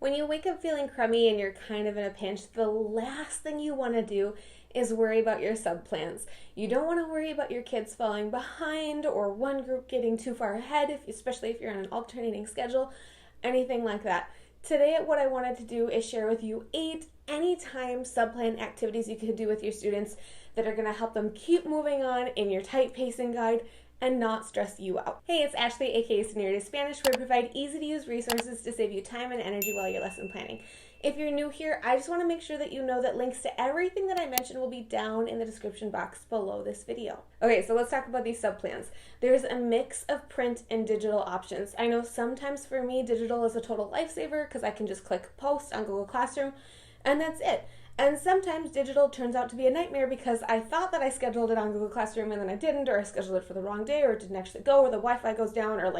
When you wake up feeling crummy and you're kind of in a pinch, the last thing you want to do is worry about your sub plans. You don't want to worry about your kids falling behind or one group getting too far ahead, especially if you're on an alternating schedule, anything like that. Today, what I wanted to do is share with you 8 anytime subplan activities you could do with your students that are going to help them keep moving on in your tight pacing guide and not stress you out. Hey, it's Ashley, aka Señorita Spanish, where I provide easy-to-use resources to save you time and energy while you're lesson planning. If you're new here, I just want to make sure that you know that links to everything that I mentioned will be down in the description box below this video. Okay, so let's talk about these subplans. There's a mix of print and digital options. I know sometimes for me, digital is a total lifesaver because I can just click post on Google Classroom and that's it. And sometimes digital turns out to be a nightmare because I thought that I scheduled it on Google Classroom and then I didn't, or I scheduled it for the wrong day, or it didn't actually go, or the Wi-Fi goes down, or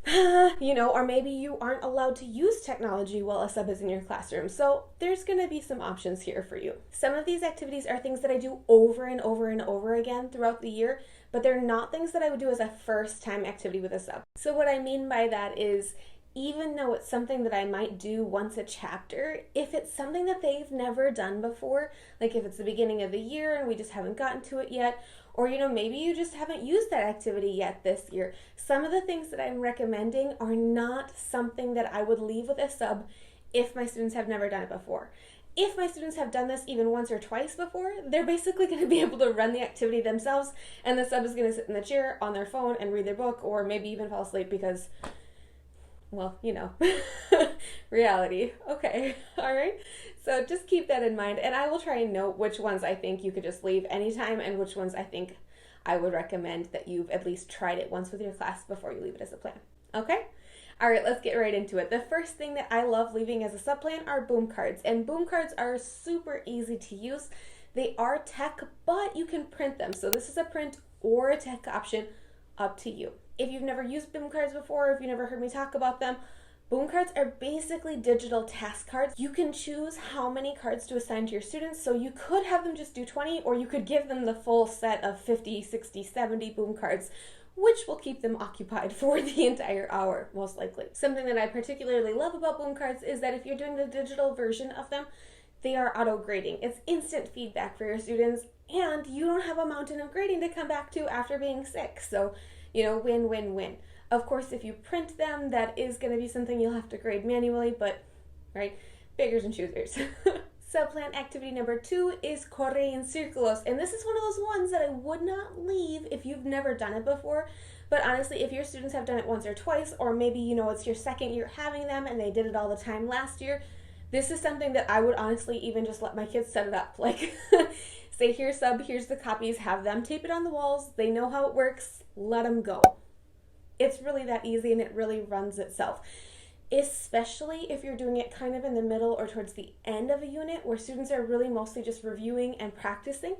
or maybe you aren't allowed to use technology while a sub is in your classroom. So there's going to be some options here for you. Some of these activities are things that I do over and over and over again throughout the year, but they're not things that I would do as a first time activity with a sub. So what I mean by that is, even though it's something that I might do once a chapter, if it's something that they've never done before, like if it's the beginning of the year and we just haven't gotten to it yet, or maybe you just haven't used that activity yet this year, some of the things that I'm recommending are not something that I would leave with a sub if my students have never done it before. If my students have done this even once or twice before, they're basically going to be able to run the activity themselves, and the sub is going to sit in the chair on their phone and read their book, or maybe even fall asleep because, well, reality. Okay, all right. So just keep that in mind, and I will try and note which ones I think you could just leave anytime and which ones I think I would recommend that you've at least tried it once with your class before you leave it as a plan. Okay? All right, let's get right into it. The first thing that I love leaving as a subplan are boom cards, and boom cards are super easy to use. They are tech, but you can print them. So this is a print or a tech option, up to you. If you've never used boom cards before, or if you've never heard me talk about them, boom cards are basically digital task cards. You can choose how many cards to assign to your students, so you could have them just do 20, or you could give them the full set of 50, 60, 70 boom cards, which will keep them occupied for the entire hour, most likely. Something that I particularly love about boom cards is that if you're doing the digital version of them, they are auto-grading. It's instant feedback for your students, and you don't have a mountain of grading to come back to after being sick. So, win, win, win. Of course, if you print them, that is going to be something you'll have to grade manually, but, right, beggars and choosers. Subplan activity number 2 is Cor and Circulos, and this is one of those ones that I would not leave if you've never done it before. But honestly, if your students have done it once or twice, or maybe, it's your second year having them and they did it all the time last year, this is something that I would honestly even just let my kids set it up. Like, say, here's sub, here's the copies, have them tape it on the walls, they know how it works, let them go. It's really that easy, and it really runs itself. Especially if you're doing it kind of in the middle or towards the end of a unit where students are really mostly just reviewing and practicing.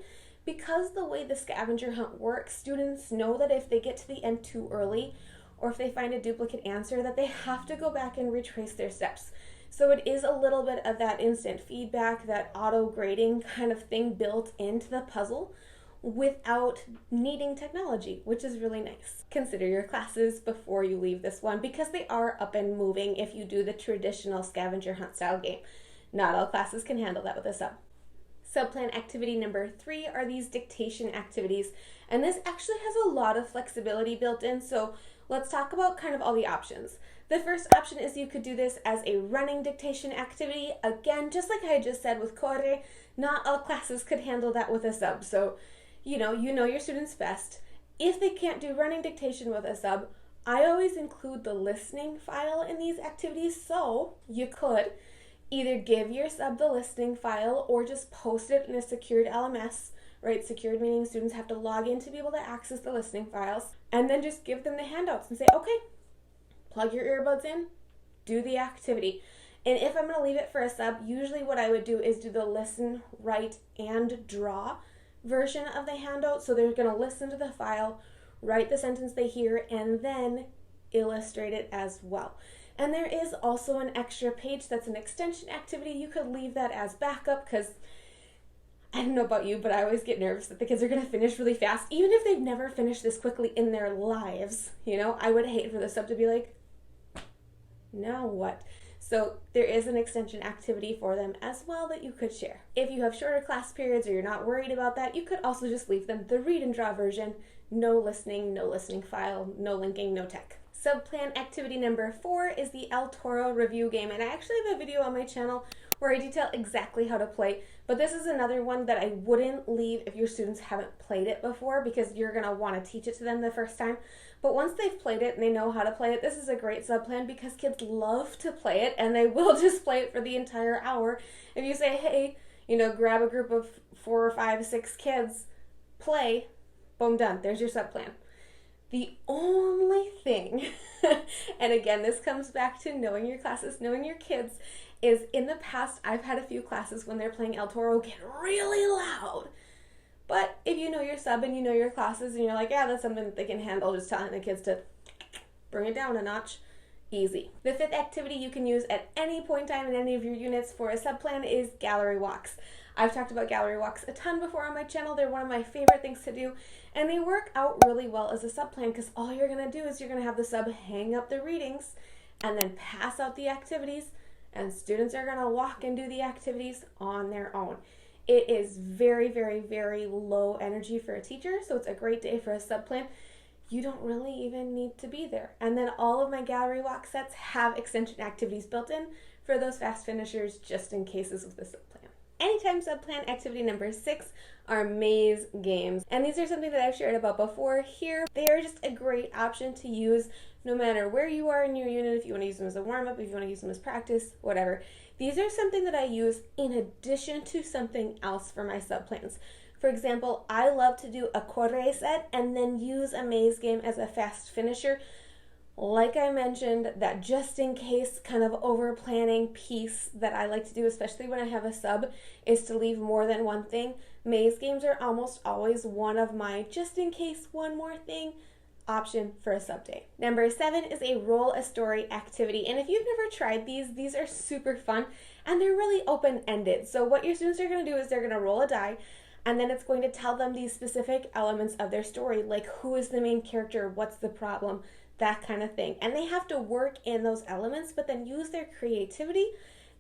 Because the way the scavenger hunt works, students know that if they get to the end too early, or if they find a duplicate answer, that they have to go back and retrace their steps. So it is a little bit of that instant feedback, that auto grading kind of thing built into the puzzle without needing technology, which is really nice. Consider your classes before you leave this one, because they are up and moving if you do the traditional scavenger hunt style game. Not all classes can handle that with a sub. Subplan activity number 3 are these dictation activities, and this actually has a lot of flexibility built in, so let's talk about kind of all the options. The first option is you could do this as a running dictation activity. Again, just like I just said with Core, not all classes could handle that with a sub, so you know your students best. If they can't do running dictation with a sub, I always include the listening file in these activities, so you could either give your sub the listening file or just post it in a secured LMS, right? Secured meaning students have to log in to be able to access the listening files, and then just give them the handouts and say, okay, plug your earbuds in, do the activity. And if I'm going to leave it for a sub, usually what I would do is do the listen, write, and draw version of the handout. So they're going to listen to the file, write the sentence they hear, and then illustrate it as well. And there is also an extra page that's an extension activity. You could leave that as backup, because I don't know about you, but I always get nervous that the kids are going to finish really fast, even if they've never finished this quickly in their lives. I would hate for the sub to be like, now what? So there is an extension activity for them as well that you could share. If you have shorter class periods or you're not worried about that, you could also just leave them the read and draw version. No listening file, no linking, no tech. Subplan activity number 4 is the El Toro review game, and I actually have a video on my channel where I detail exactly how to play, but this is another one that I wouldn't leave if your students haven't played it before, because you're going to want to teach it to them the first time. But once they've played it and they know how to play it, this is a great subplan because kids love to play it and they will just play it for the entire hour. If you say, hey, grab a group of 4 or 5, 6 kids, play, boom, done. There's your subplan. The only thing, and again, this comes back to knowing your classes, knowing your kids, is in the past, I've had a few classes when they're playing El Toro get really loud. But if you know your sub and you know your classes and you're like, yeah, that's something that they can handle, just telling the kids to bring it down a notch, easy. The 5th activity you can use at any point in time in any of your units for a subplan is gallery walks. I've talked about gallery walks a ton before on my channel. They're one of my favorite things to do, and they work out really well as a subplan because all you're going to do is you're going to have the sub hang up the readings and then pass out the activities, and students are going to walk and do the activities on their own. It is very, very, very low energy for a teacher, so it's a great day for a subplan. You don't really even need to be there. And then all of my gallery walk sets have extension activities built in for those fast finishers just in cases with the subplan. Anytime subplan activity number 6 are maze games. And these are something that I've shared about before here. They are just a great option to use no matter where you are in your unit, if you want to use them as a warm-up, if you want to use them as practice, whatever. These are something that I use in addition to something else for my subplans. For example, I love to do a Cor set and then use a maze game as a fast finisher. Like I mentioned, that just in case kind of over planning piece that I like to do, especially when I have a sub, is to leave more than one thing. Maze games are almost always one of my just in case one more thing option for a sub day. Number 7 is a roll a story activity. And if you've never tried these are super fun and they're really open-ended. So what your students are going to do is they're going to roll a die, and then it's going to tell them these specific elements of their story, like who is the main character, what's the problem, that kind of thing. And they have to work in those elements, but then use their creativity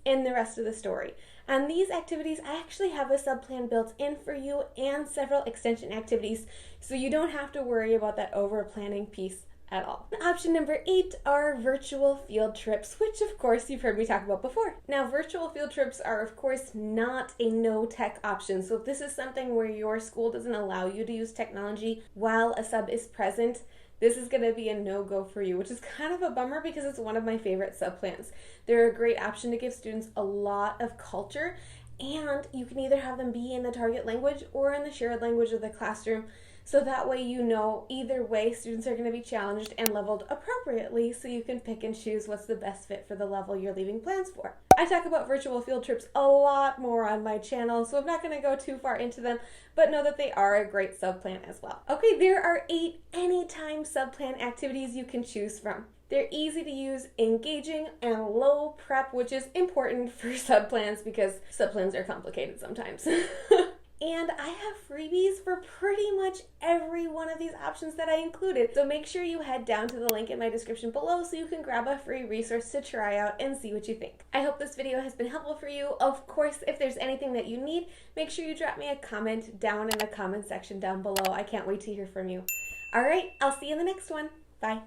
in the rest of the story. And these activities, I actually have a subplan built in for you and several extension activities, so you don't have to worry about that over planning piece at all. Option number 8 are virtual field trips, which of course you've heard me talk about before. Now, virtual field trips are of course not a no tech option. So if this is something where your school doesn't allow you to use technology while a sub is present, this is going to be a no-go for you, which is kind of a bummer because it's one of my favorite subplans. They're a great option to give students a lot of culture, and you can either have them be in the target language or in the shared language of the classroom. So that way either way students are going to be challenged and leveled appropriately, so you can pick and choose what's the best fit for the level you're leaving plans for. I talk about virtual field trips a lot more on my channel, so I'm not going to go too far into them, but know that they are a great subplan as well. Okay, there are 8 anytime subplan activities you can choose from. They're easy to use, engaging, and low prep, which is important for subplans because subplans are complicated sometimes. And I have freebies for pretty much every one of these options that I included. So make sure you head down to the link in my description below so you can grab a free resource to try out and see what you think. I hope this video has been helpful for you. Of course, if there's anything that you need, make sure you drop me a comment down in the comment section down below. I can't wait to hear from you. All right, I'll see you in the next one. Bye.